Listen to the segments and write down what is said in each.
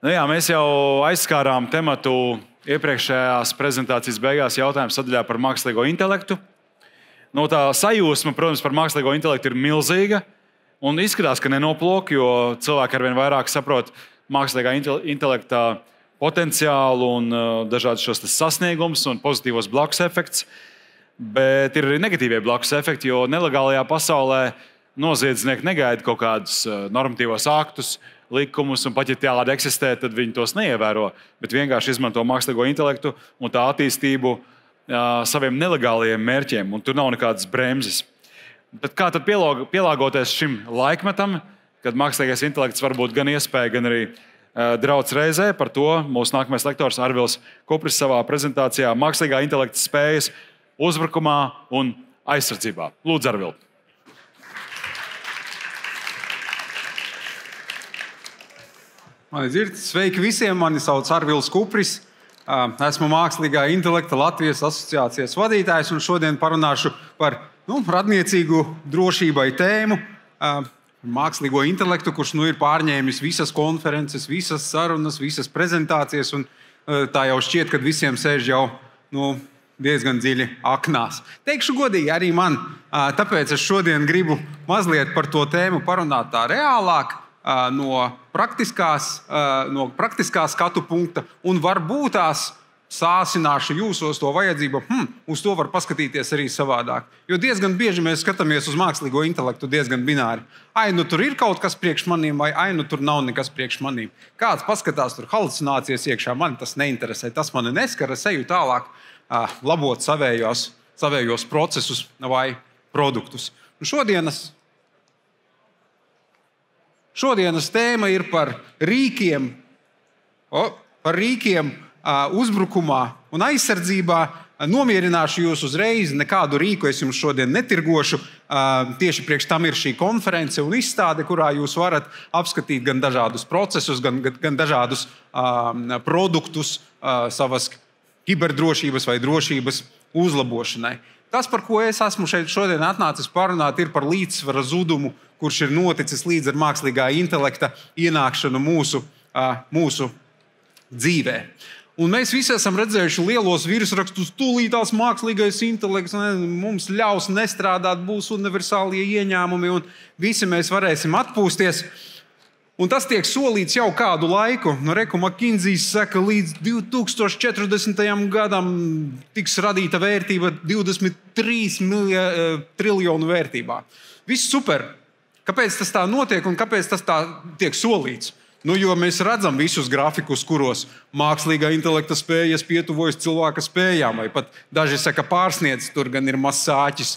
Nu jā, mēs jau aizskārām tematu iepriekšējās prezentācijas beigās jautājumu sadaļā par mākslīgo intelektu. Tā sajūsma, protams, par mākslīgo intelektu ir milzīga un izskatās, ka nenoplok, jo cilvēki arvien vairāk saprot mākslīgā intelekta potenciālu un dažādus šos sasniegumus un pozitīvos blakus efektus. Bet ir arī negatīvie blakus efekti, jo nelegālajā pasaulē noziedznieki negaida kaut kādus normatīvos aktus, likumus, un pat ja tādi eksistē, tad viņi tos neievēro, bet vienkārši izmanto mākslīgo intelektu un tā attīstību saviem nelegālajiem mērķiem, un tur nav nekādas bremzes. Bet kā tad pielāgoties šim laikmetam, kad mākslīgais intelekts var būt gan iespēja, gan arī drauds reizē? Par to mūsu nākamais lektors Arvils Kupris savā prezentācijā mākslīgā intelekta spējas uzbrukumā un aizsardzībā. Lūdzu, Arvil. Mani dzird, sveiki visiem, mani sauc Arvils Kupris. Esmu mākslīgā intelekta Latvijas asociācijas vadītājs un šodien parunāšu par radniecīgu drošībai tēmu. Mākslīgo intelektu, kurš ir pārņēmis visas konferences, visas sarunas, visas prezentācijas, un tā jau šķiet, ka visiem sēž jau diezgan dziļi aknās. Teikšu godīgi, arī man. Tāpēc es šodien gribu mazliet par to tēmu parunāt tā reālāk, no praktiskā skatu punkta, un varbūt tās sāsināšu jūsos to vajadzību, uz to var paskatīties arī savādāk. Jo diezgan bieži mēs skatāmies uz mākslīgo intelektu diezgan bināri. Tur ir kaut kas priekš manīm, vai tur nav nekas priekš manīm. Kāds paskatās tur halucinācijas iekšā, mani tas neinteresē, tas mani neskara, es eju tālāk labot savējos procesus vai produktus. Šodienas tēma ir par rīkiem uzbrukumā un aizsardzībā. Nomierināšu jūs uzreiz, nekādu rīku es jums šodien netirgošu. Tieši priekš tam ir šī konference un izstāde, kurā jūs varat apskatīt gan dažādus procesus, gan dažādus produktus savas kiberdrošības vai drošības uzlabošanai. Tas, par ko es esmu šeit šodien atnācis parunāt, ir par līdzsvara zudumu, kurš ir noticis līdz ar mākslīgā intelekta ienākšanu mūsu dzīvē. Un mēs visi esam redzējuši lielos virsrakstus, tūlītās mākslīgais intelekts mums ļaus nestrādāt, būs universālie ieņēmumi un visi mēs varēsim atpūsties. Un tas tiek solīts jau kādu laiku. McKinsey saka, līdz 2040. gadam tiks radīta vērtība 23 triljonu vērtībā. Viss super. Kāpēc tas tā notiek un kāpēc tas tā tiek solīts? Jo mēs redzam visus grafikus, kuros mākslīgā intelekta spējas pietuvojas cilvēka spējām, vai pat daži saka pārsniedz, tur gan ir mazs sāķis.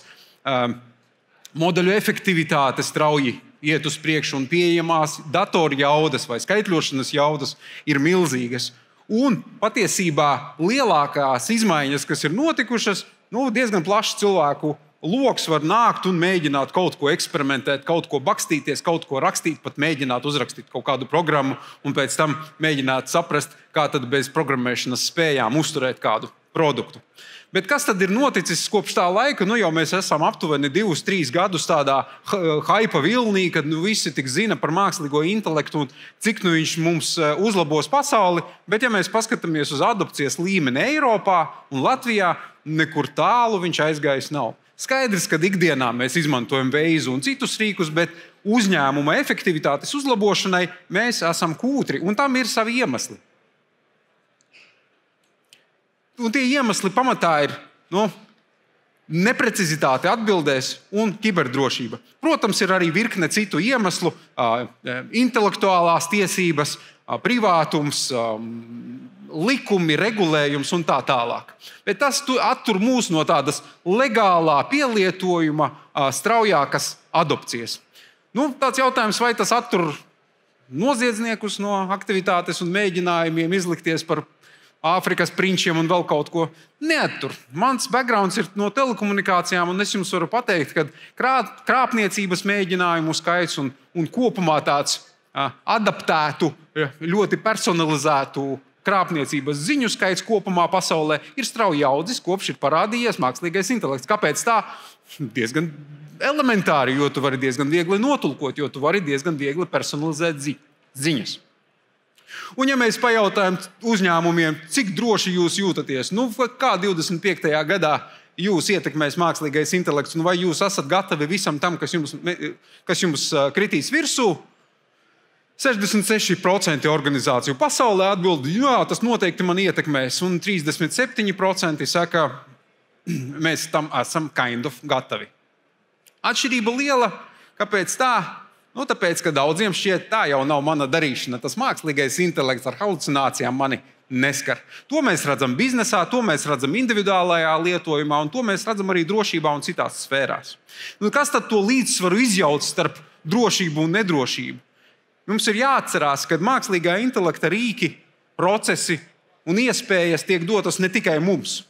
Modeļu efektivitāte strauji iet uz priekšu un pieejamās datoru jaudas vai skaitļošanas jaudas ir milzīgas. Un patiesībā lielākās izmaiņas, kas ir notikušas, diezgan plašs cilvēku loks var nākt un mēģināt kaut ko eksperimentēt, kaut ko bakstīties, kaut ko rakstīt, pat mēģināt uzrakstīt kaut kādu programmu un pēc tam mēģināt saprast, kā tad bez programmēšanas spējām uzturēt kādu produktu. Bet kas tad ir noticis kopš tā laika? Jau mēs esam aptuveni 2-3 gadus tādā haipa vilnī, kad visi tik zina par mākslīgo intelektu un cik viņš mums uzlabos pasauli. Bet ja mēs paskatāmies uz adopcijas līmeni Eiropā un Latvijā, nekur tālu viņš aizgājis nav. Skaidrs, ka ikdienā mēs izmantojam Waze un citus rīkus, bet uzņēmuma efektivitātes uzlabošanai mēs esam kūtri, un tam ir savi iemesli. Un tie iemesli pamatā ir neprecizitāte atbildēs un kiberdrošība. Protams, ir arī virkne citu iemeslu, intelektuālās tiesības, privātums, likumi, regulējums un tā tālāk. Bet tas attur mūs no tādas legālā pielietojuma straujākas adopcijas. Tāds jautājums, vai tas attur noziedzniekus no aktivitātes un mēģinājumiem izlikties par Āfrikas prinčiem un vēl kaut ko neattur. Mans backgrounds ir no telekomunikācijām, un es jums varu pateikt, ka krāpniecības mēģinājumu skaits un kopumā tāds adaptētu, ļoti personalizētu krāpniecības ziņu skaits kopumā pasaulē ir strauji audzis, kopš ir parādījies mākslīgais intelekts. Kāpēc tā? Diezgan elementāri, jo tu vari diezgan viegli notulkot, jo tu vari diezgan viegli personalizēt ziņas. Un ja mēs pajautājam uzņēmumiem, cik droši jūs jūtaties, kā 25. gadā jūs ietekmēs mākslīgais intelekts, vai jūs esat gatavi visam tam, kas jums kritīs virsū, 66% organizāciju pasaulē atbild, jā, tas noteikti man ietekmēs, un 37% saka, mēs tam esam gatavi. Atšķirība liela, kāpēc tā? Tāpēc, ka daudziem šķiet, tā jau nav mana darīšana. Tas mākslīgais intelekts ar halucinācijām mani neskar. To mēs redzam biznesā, to mēs redzam individuālajā lietojumā, un to mēs redzam arī drošībā un citās sfērās. Kas tad to līdzsvaru izjauc starp drošību un nedrošību? Mums ir jāatcerās, ka mākslīgā intelekta rīki, procesi un iespējas tiek dotas ne tikai mums.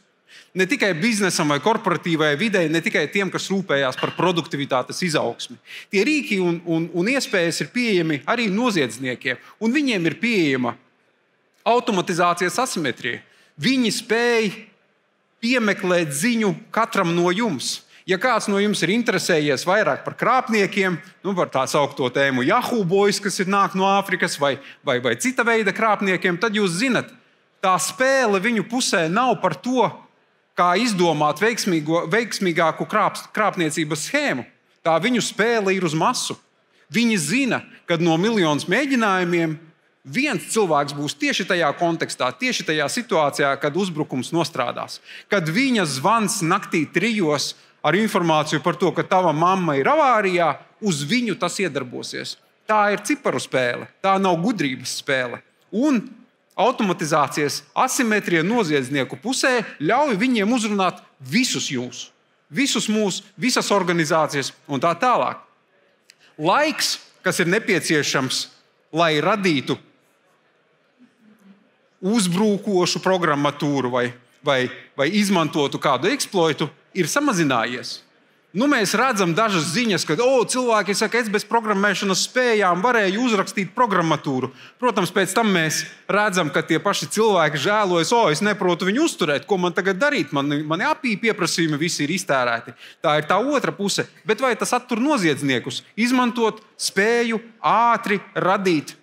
Ne tikai biznesam vai korporatīvai videi, ne tikai tiem, kas rūpējās par produktivitātes izaugsmi. Tie rīki un iespējas ir pieejami arī noziedzniekiem, un viņiem ir pieejama automatizācijas asimetrija. Viņi spēj piemeklēt ziņu katram no jums. Ja kāds no jums ir interesējies vairāk par krāpniekiem, par tā saukto tēmu Yahoo Boys, kas nāk no Āfrikas, vai cita veida krāpniekiem, tad jūs zinat, tā spēle viņu pusē nav par to, kā izdomāt veiksmīgāku krāpniecības schēmu. Tā viņu spēle ir uz masu. Viņi zina, ka no miljonus mēģinājumiem viens cilvēks būs tieši tajā kontekstā, tieši tajā situācijā, kad uzbrukums nostrādās. Kad viņa zvans naktī 3 ar informāciju par to, ka tava mamma ir avārijā, uz viņu tas iedarbosies. Tā ir ciparu spēle, tā nav gudrības spēle. Un automatizācijas asimetrija noziedznieku pusē ļauj viņiem uzrunāt visus jūs, visus mūs, visas organizācijas un tā tālāk. Laiks, kas ir nepieciešams, lai radītu uzbrukošu programmatūru vai izmantotu kādu eksploitu, ir samazinājies. Mēs redzam dažas ziņas, ka cilvēki saka, es bez programmēšanas spējām varēju uzrakstīt programmatūru. Protams, pēc tam mēs redzam, ka tie paši cilvēki žēlojas, es neprotu viņu uzturēt, ko man tagad darīt, mani API pieprasījumi visi ir iztērēti. Tā ir tā otra puse. Bet vai tas attur noziedzniekus? Izmantot spēju ātri radīt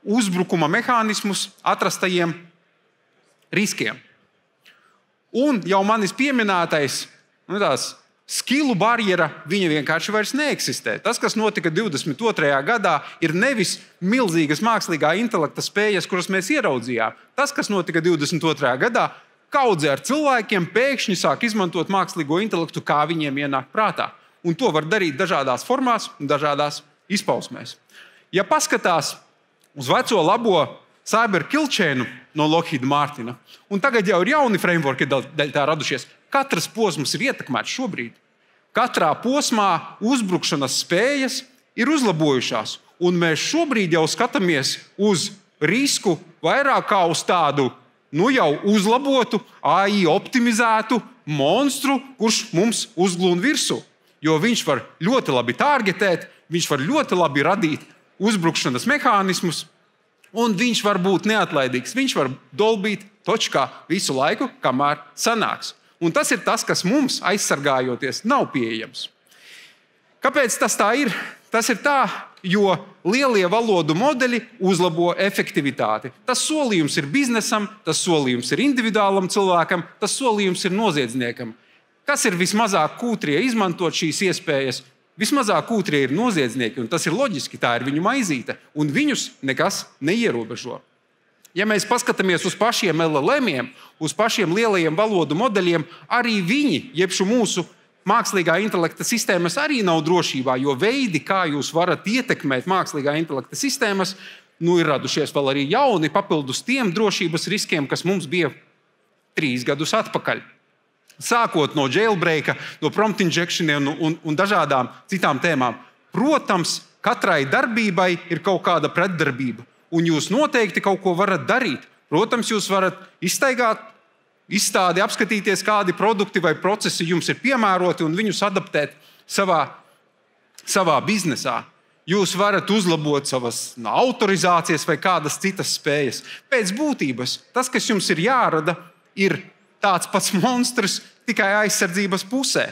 uzbrukuma mehānismus atrastajiem riskiem. Un jau manis pieminētais, skilu barjera, viņa vienkārši vairs neeksistē. Tas, kas notika 22. gadā, ir nevis milzīgas mākslīgā intelekta spējas, kuras mēs ieraudzījām. Tas, kas notika 22. gadā, kaudze ar cilvēkiem pēkšņi sāk izmantot mākslīgo intelektu, kā viņiem ienāk prātā. Un to var darīt dažādās formās un dažādās izpausmēs. Ja paskatās uz veco labo cyber kill chainu no Lockheed Martina, un tagad jau ir jauni frameworki dēļ tā radušies, katrs posms ir ietekmēts šobrīd. Katrā posmā uzbrukšanas spējas ir uzlabojušās. Un mēs šobrīd jau skatāmies uz risku vairāk kā uz tādu jau uzlabotu, AI optimizētu monstru, kurš mums uzglūn virsū. Jo viņš var ļoti labi targetēt, viņš var ļoti labi radīt uzbrukšanas mehānismus, un viņš var būt neatlaidīgs. Viņš var dolbīt točkā visu laiku, kamēr sanāks. Un tas ir tas, kas mums, aizsargājoties, nav pieejams. Kāpēc tas tā ir? Tas ir tā, jo lielie valodu modeļi uzlabo efektivitāti. Tas solījums ir biznesam, tas solījums ir individuālam cilvēkam, tas solījums ir noziedzniekam. Kas ir vismazāk kūtrie izmantot šīs iespējas? Vismazāk kūtrie ir noziedznieki, un tas ir loģiski, tā ir viņu maizīte, un viņus nekas neierobežo. Ja mēs paskatāmies uz pašiem LLM-iem, uz pašiem lielajiem valodu modeļiem, arī viņi, jeb mūsu mākslīgā intelekta sistēmas arī nav drošībā, jo veidi, kā jūs varat ietekmēt mākslīgā intelekta sistēmas, ir radušies vēl arī jauni papildus tiem drošības riskiem, kas mums bija 3 gadus atpakaļ. Sākot no jailbreaka, no prompt injectioniem un dažādām citām tēmām. Protams, katrai darbībai ir kaut kāda pretdarbība. Un jūs noteikti kaut ko varat darīt. Protams, jūs varat izstaigāt izstādi, apskatīties, kādi produkti vai procesi jums ir piemēroti un viņus adaptēt savā biznesā. Jūs varat uzlabot savas autorizācijas vai kādas citas spējas. Pēc būtības tas, kas jums ir jārada, ir tāds pats monstrs tikai aizsardzības pusē,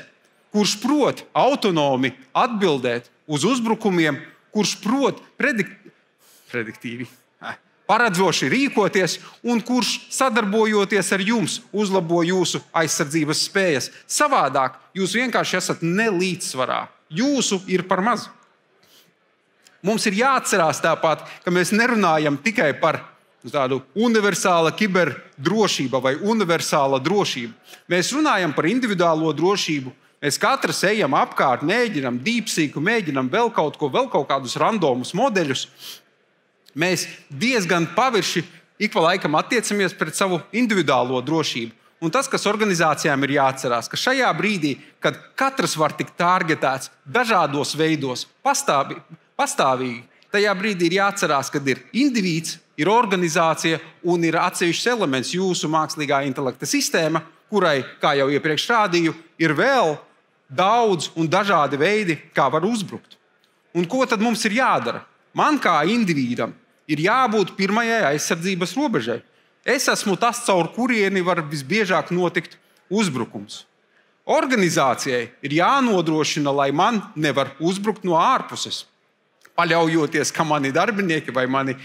kurš prot autonomi atbildēt uz uzbrukumiem, kurš prot prediktīvi paredzoši rīkoties un kurš sadarbojoties ar jums uzlabo jūsu aizsardzības spējas. Savādāk jūs vienkārši esat nelīdzsvarā. Jūsu ir par maz. Mums ir jāatcerās tāpat, ka mēs nerunājam tikai par tādu universālu kiberdrošību vai universālu drošību. Mēs runājam par individuālo drošību. Mēs katrs ejam apkārt, mēģinam DeepSeek, mēģinam vēl kaut kādus randomus modeļus. Mēs diezgan pavirši ik pa laikam attiecamies pret savu individuālo drošību. Un tas, kas organizācijām ir jāatcerās, ka šajā brīdī, kad katrs var tikt targetēts dažādos veidos, pastāvīgi, tajā brīdī ir jāatcerās, ka ir indivīds, ir organizācija un ir atsevišķs elements jūsu mākslīgā intelekta sistēma, kurai, kā jau iepriekš rādīju, ir vēl daudz un dažādi veidi, kā var uzbrukt. Un ko tad mums ir jādara? Man kā individam ir jābūt pirmajai aizsardzības robežai. Es esmu tas, caur kurieni var visbiežāk notikt uzbrukums. Organizācijai ir jānodrošina, lai man nevar uzbrukt no ārpuses, paļaujoties, ka mani darbinieki vai mani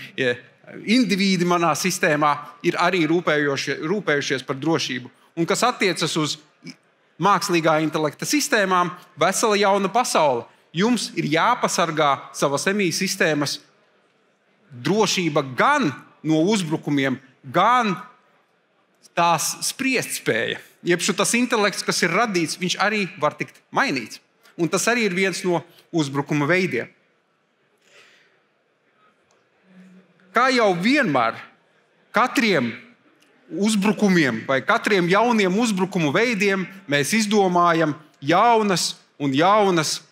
indivīdi manā sistēmā ir arī rūpējušies par drošību. Un kas attiecas uz mākslīgā intelekta sistēmām, vesela jauna pasaule. Jums ir jāpasargā savas sistēmas drošība gan no uzbrukumiem, gan tās spriestspēja. Jeb tas intelekts, kas ir radīts, viņš arī var tikt mainīts. Un tas arī ir viens no uzbrukuma veidiem. Kā jau vienmēr, katriem uzbrukumiem vai katriem jauniem uzbrukumu veidiem mēs izdomājam jaunas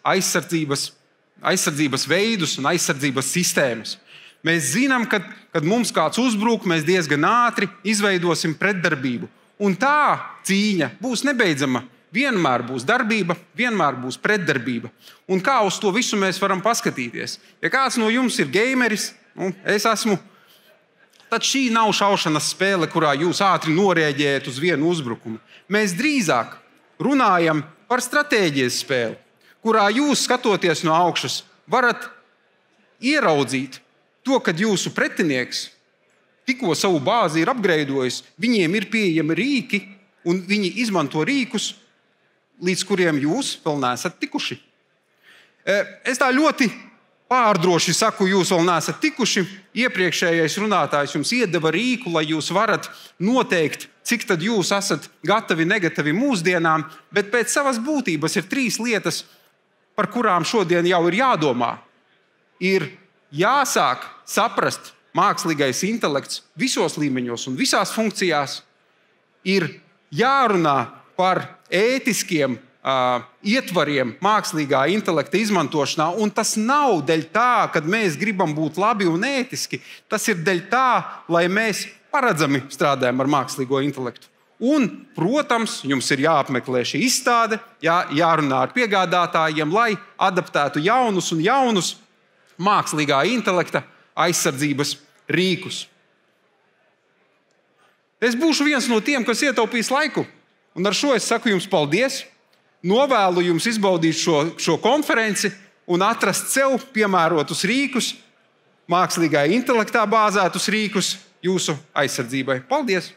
aizsardzības veidus un aizsardzības sistēmas. Mēs zinām, ka, kad mums kāds uzbruk, mēs diezgan ātri izveidosim pretdarbību. Un tā cīņa būs nebeidzama. Vienmēr būs darbība, vienmēr būs pretdarbība. Un kā uz to visu mēs varam paskatīties? Ja kāds no jums ir gameris, es esmu, tad šī nav šaušanas spēle, kurā jūs ātri norēģējat uz vienu uzbrukumu. Mēs drīzāk runājam par stratēģijas spēli, kurā jūs, skatoties no augšas, varat ieraudzīt to, kad jūsu pretinieks tikko savu bāzi ir apgreidojis, viņiem ir pieejami rīki, un viņi izmanto rīkus, līdz kuriem jūs vēl neesat tikuši. Es tā ļoti pārdroši saku, jūs vēl neesat tikuši. Iepriekšējais runātājs jums iedeva rīku, lai jūs varat noteikt, cik tad jūs esat gatavi, negatavi mūsdienām, bet pēc savas būtības ir 3 lietas, par kurām šodien jau ir jādomā. Ir jāsāk saprast mākslīgais intelekts visos līmeņos un visās funkcijās. Ir jārunā par ētiskiem ietvariem mākslīgā intelekta izmantošanā, un tas nav dēļ tā, ka mēs gribam būt labi un ētiski. Tas ir dēļ tā, lai mēs paredzami strādājam ar mākslīgo intelektu. Un, protams, jums ir jāapmeklē šī izstāde, jārunā ar piegādātājiem, lai adaptētu jaunus mākslīgā intelekta aizsardzības rīkus. Es būšu viens no tiem, kas ietaupīs laiku, un ar šo es saku jums paldies. Novēlu jums izbaudīt šo konferenci un atrast sev piemērotus rīkus, mākslīgā intelektā bāzētus rīkus jūsu aizsardzībai. Paldies!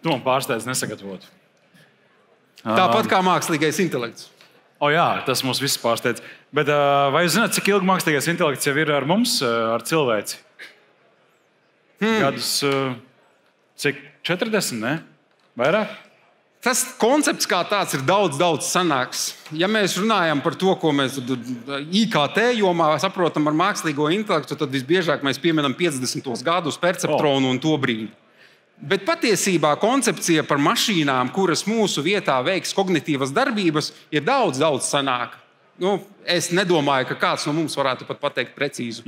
Tu man pārsteidz nesagatavot. Tāpat kā mākslīgais intelekts. Jā, tas mums visus pārsteidz. Bet vai jūs zināt, cik ilgi mākslīgais intelekts jau ir ar mums, ar cilvēci? Gadus, cik 40, ne? Vairāk? Tas koncepts kā tāds ir daudz senāks. Ja mēs runājam par to, ko mēs IKT jomā saprotam ar mākslīgo intelektu, tad visbiežāk mēs pieminam 50. gadus perceptronu un to brīdi. Bet patiesībā koncepcija par mašīnām, kuras mūsu vietā veiks kognitīvas darbības, ir daudz senāka. Es nedomāju, ka kāds no mums varētu pat pateikt precīzu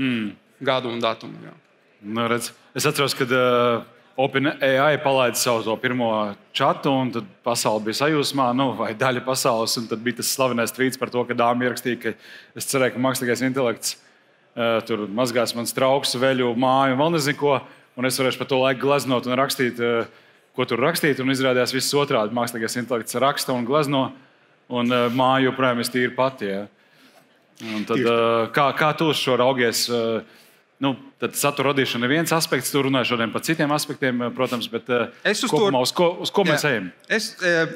gadu un datumu. Jā. Es atceros, kad OpenAI palaida savu pirmo čatu, un tad pasaule bija sajūsmā, vai daļa pasaules, un tad bija tas slavenais tvīts par to, ka dāma ierakstīja, ka es cerēju, ka mākslīgais intelekts tur mazgās mans trauks, veļu, māju un vēl nezinu ko. Un es varēšu par to laiku gleznot un rakstīt, ko tur rakstīt. Un izrādījās viss otrādi. Mākslīgais intelekts raksta un glezno, un māju joprojām es tīri pati. Ja. Un tad, kā tu uz šo raugies? Tad satura radīšana ir viens aspekts, tu runāji šodien par citiem aspektiem, protams, bet kopumā uz ko mēs ejam? Es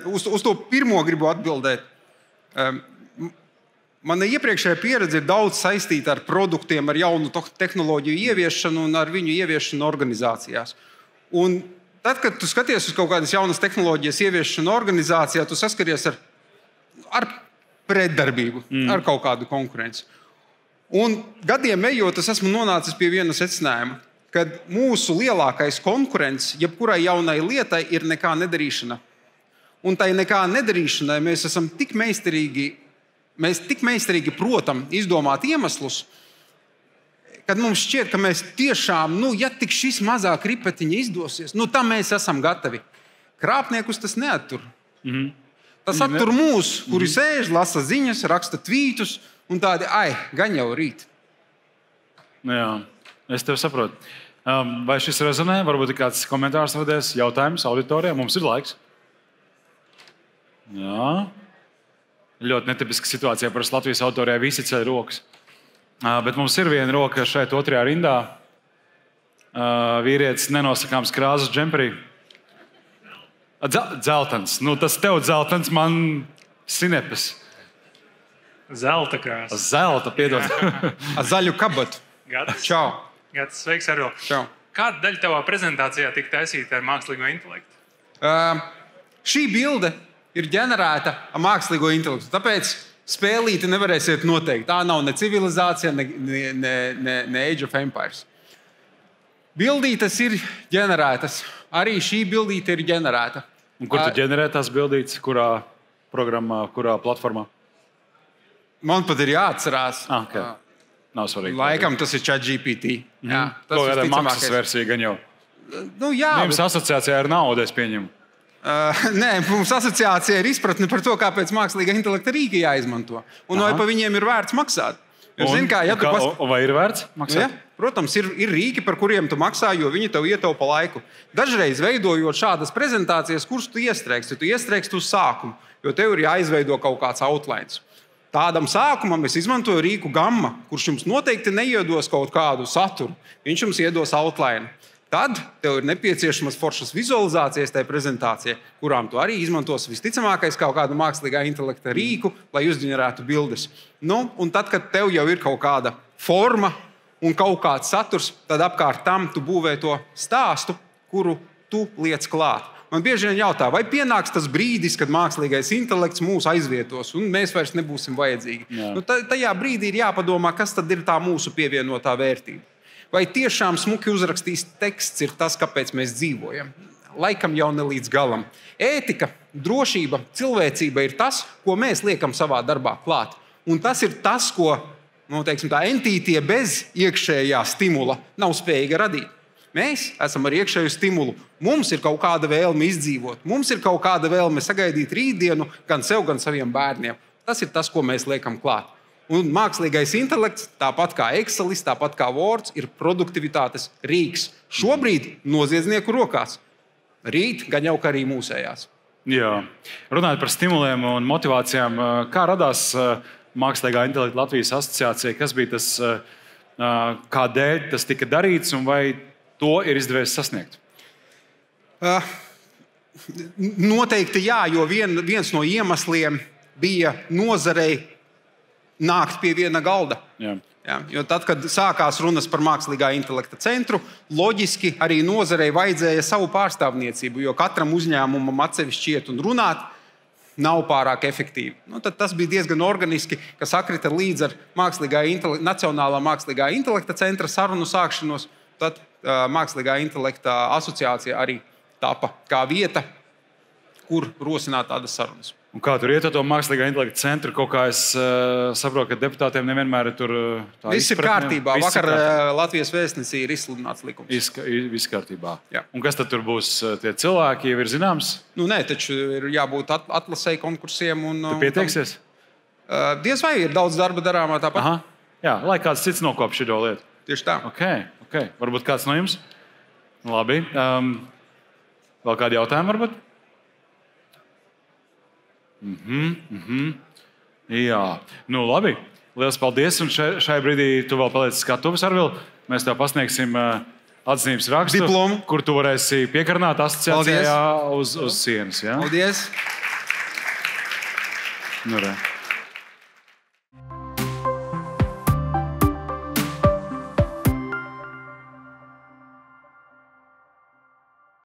uz to pirmo gribu atbildēt. Mana iepriekšējā pieredze ir daudz saistīta ar produktiem, ar jaunu tehnoloģiju ieviešanu un ar viņu ieviešanu organizācijās. Un tad, kad tu skaties uz kaut kādas jaunas tehnoloģijas ieviešanu organizācijā, tu saskaries ar pretdarbību, ar kaut kādu konkurenci. Un gadiem ejot, es esmu nonācis pie viena secinājuma, ka mūsu lielākais konkurents jebkurai jaunai lietai ir nekā nedarīšana. Un tai nekā nedarīšanai mēs esam tik meistarīgi protam izdomāt iemeslus, kad mums šķiet, ka mēs tiešām, ja tik šis mazāk ripetiņa izdosies, tam mēs esam gatavi. Krāpniekus tas neattur. Tas attur mūs, kuri sēž, lasa ziņas, raksta tvītus, un tādi, gan jau rīt. Jā, es tev saprotu. Vai šis rezonē? Varbūt ir kāds komentārs radies, jautājums auditorijā. Mums ir laiks. Jā. Ļoti netipiska situācija. Parasti Latvijas auditorijā visi ceļ rokas. Bet mums ir viena roka šeit otrajā rindā. Vīrietis nenosakāms krāsas džemperī. Dzeltens. Tas tev dzeltens, man sinepes. Zelta krāsa. Zelta, piedod. Zaļu kabatu. Gads. Čau. Gads, sveiks, Arvil. Čau. Kāda daļa tavā prezentācijā tika taisīta ar mākslīgo intelektu? Šī bilde ir ģenerēta ar mākslīgo intelektu. Tāpēc spēlīti nevarēsiet noteikt. Tā nav ne civilizācija, ne Age of Empires. Bildītes ir ģenerētas. Arī šī bildīte ir ģenerēta. Un kur tu ģenerē tās bildītes? Kurā programmā, kurā platformā? Man pat ir jāatcerās. Okay. Nav svarīgi. Laikam tas ir ChatGPT. Jā, tas ir maksas versija gan jau. Jā. Jums asociācijā ar naudu, es pieņemu. Nē, mums asociācija ir izpratne par to, kāpēc mākslīgā intelekta rīki jāizmanto. Un vai par viņiem ir vērts maksāt. Vai ir vērts maksāt? Ja, protams, ir rīki, par kuriem tu maksā, jo viņi tev ietaupa laiku. Dažreiz veidojot šādas prezentācijas, kurus tu iestrēgsti? Tu iestrēgsti uz sākumu, jo tev ir jāizveido kaut kāds outlines. Tādam sākumam es izmantoju rīku Gamma, kurš jums noteikti neiedos kaut kādu saturu. Viņš jums iedos outline. Tad tev ir nepieciešamas foršas vizualizācijas tajā prezentācijā, kurām tu arī izmantos visticamākais kaut kādu mākslīgā intelekta rīku, lai uzģenerētu bildes. Un tad, kad tev jau ir kaut kāda forma un kaut kāds saturs, tad apkārt tam tu būvē to stāstu, kuru tu liec klāt. Man bieži vien jautā, vai pienāks tas brīdis, kad mākslīgais intelekts mūs aizvietos un mēs vairs nebūsim vajadzīgi. Tajā brīdī ir jāpadomā, kas tad ir tā mūsu pievienotā vērtība. Vai tiešām smuki uzrakstīts teksts ir tas, kāpēc mēs dzīvojam? Laikam jau ne līdz galam. Ētika, drošība, cilvēcība ir tas, ko mēs liekam savā darbā klāt. Un tas ir tas, ko tā entītie bez iekšējā stimula nav spējīga radīt. Mēs esam ar iekšēju stimulu. Mums ir kaut kāda vēlme izdzīvot. Mums ir kaut kāda vēlme sagaidīt rītdienu gan sev, gan saviem bērniem. Tas ir tas, ko mēs liekam klāt. Un mākslīgais intelekts, tāpat kā Excelis, tāpat kā Words, ir produktivitātes rīks. Šobrīd noziedznieku rokās. Rīt gan jau kā arī mūsējās. Jā. Runājot par stimuliem un motivācijām, kā radās mākslīgā intelekta Latvijas asociācija? Kas bija tas, kādēļ tas tika darīts un vai to ir izdevies sasniegt? Noteikti jā, jo viens no iemesliem bija nozarei nākt pie viena galda. Jā. Jo tad, kad sākās runas par mākslīgā intelekta centru, loģiski arī nozarei vajadzēja savu pārstāvniecību, jo katram uzņēmumam atsevišķi iet un runāt nav pārāk efektīvi. Tad tas bija diezgan organiski, ka sakrita līdz ar Nacionālā mākslīgā intelekta centra sarunu sākšanos. Tad Mākslīgā intelekta asociācija arī tapa kā vieta, kur rosināt tādas sarunas. Un kā tur iet ar to mākslīgā intelekta centru? Kaut kā es saprotu, ka deputātiem nevienmēr ir tur tā viss ir kārtībā. Vakar Latvijas vēstnesī ir izsludināts likums. Viss kārtībā. Jā. Un kas tad tur būs? Tie cilvēki jau ir zināms? Nē, taču ir jābūt atlasēji konkursiem. Tu pieteiksies? Diez vai ir daudz darba darāmā tāpat. Aha. Jā, lai kāds cits nokop šo lietu. Tieši tā. Okay. Varbūt kāds no jums? Labi. Vēl kādi jautājumi varbūt? Jā. Labi. Liels paldies! Un šai brīdī tu vēl paliec skatuves, Arvil. Mēs tev pasniegsim atzinības rakstu, Diplomu. kur tu varēsi piekarnāt asociācijā uz sienas. Ja? Paldies! Nu, re.